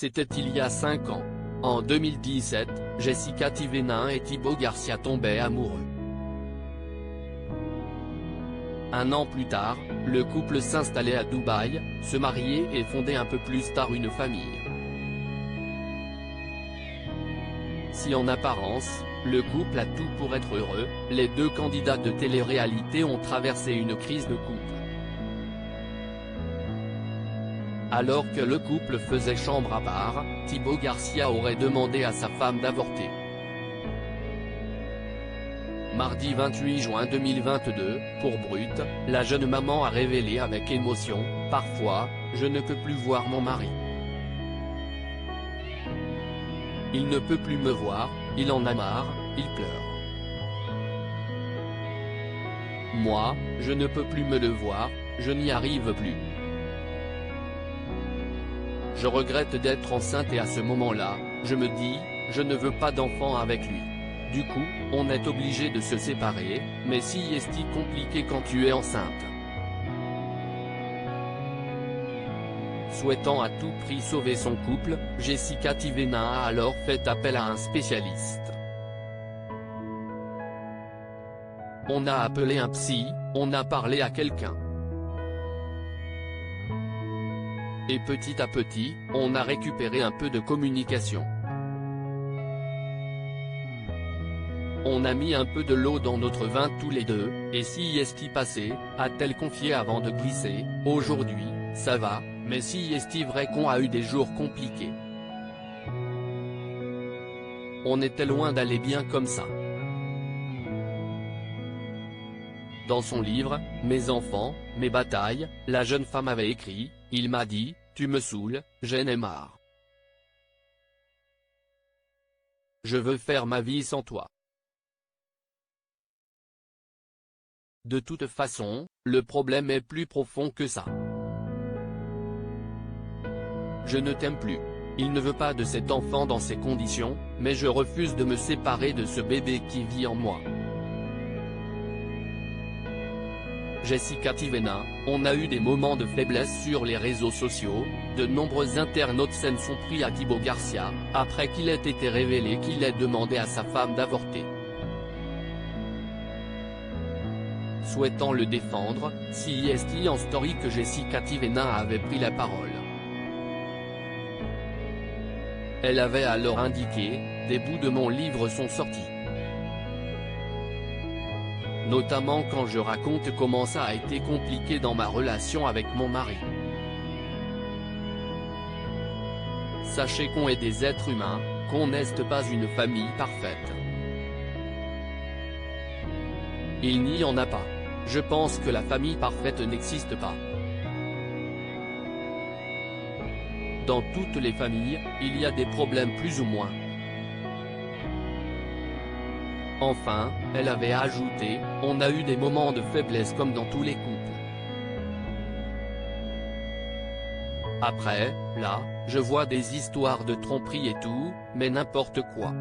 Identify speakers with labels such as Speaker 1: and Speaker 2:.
Speaker 1: C'était il y a 5 ans. En 2017, Jessica Thévenin et Thibaut Garcia tombaient amoureux. Un an plus tard, le couple s'installait à Dubaï, se mariait et fondait un peu plus tard une famille. Si en apparence, le couple a tout pour être heureux, les deux candidats de télé-réalité ont traversé une crise de couple. Alors que le couple faisait chambre à part, Thibaut Garcia aurait demandé à sa femme d'avorter. Mardi 28 juin 2022, pour Brut, la jeune maman a révélé avec émotion « Parfois, je ne peux plus voir mon mari. Il ne peut plus me voir, il en a marre, il pleure. Moi, je ne peux plus me le voir, je n'y arrive plus. Je regrette d'être enceinte et à ce moment-là, je me dis, je ne veux pas d'enfant avec lui. Du coup, on est obligé de se séparer, mais si est-il compliqué quand tu es enceinte. Souhaitant à tout prix sauver son couple, Jessica Thévenin a alors fait appel à un spécialiste. On a appelé un psy, on a parlé à quelqu'un. Et petit à petit, on a récupéré un peu de communication. On a mis un peu de l'eau dans notre vin tous les deux, et si est-il passé, a-t-elle confié avant de glisser, aujourd'hui, ça va, mais si est-il vrai qu'on a eu des jours compliqués. On était loin d'aller bien comme ça. Dans son livre, Mes enfants, mes batailles, la jeune femme avait écrit, il m'a dit, tu me saoules, j'en ai marre. Je veux faire ma vie sans toi. De toute façon, le problème est plus profond que ça. Je ne t'aime plus. Il ne veut pas de cet enfant dans ces conditions, mais je refuse de me séparer de ce bébé qui vit en moi. Jessica Thévenin, on a eu des moments de faiblesse sur les réseaux sociaux, de nombreux internautes s'en sont pris à Thibaut Garcia, après qu'il ait été révélé qu'il ait demandé à sa femme d'avorter. Souhaitant le défendre, si est en story que Jessica Thévenin avait pris la parole. Elle avait alors indiqué, des bouts de mon livre sont sortis. Notamment quand je raconte comment ça a été compliqué dans ma relation avec mon mari. Sachez qu'on est des êtres humains, qu'on n'est pas une famille parfaite. Il n'y en a pas. Je pense que la famille parfaite n'existe pas. Dans toutes les familles, il y a des problèmes plus ou moins. Enfin, elle avait ajouté, on a eu des moments de faiblesse comme dans tous les couples. Après, là, je vois des histoires de tromperie et tout, mais n'importe quoi.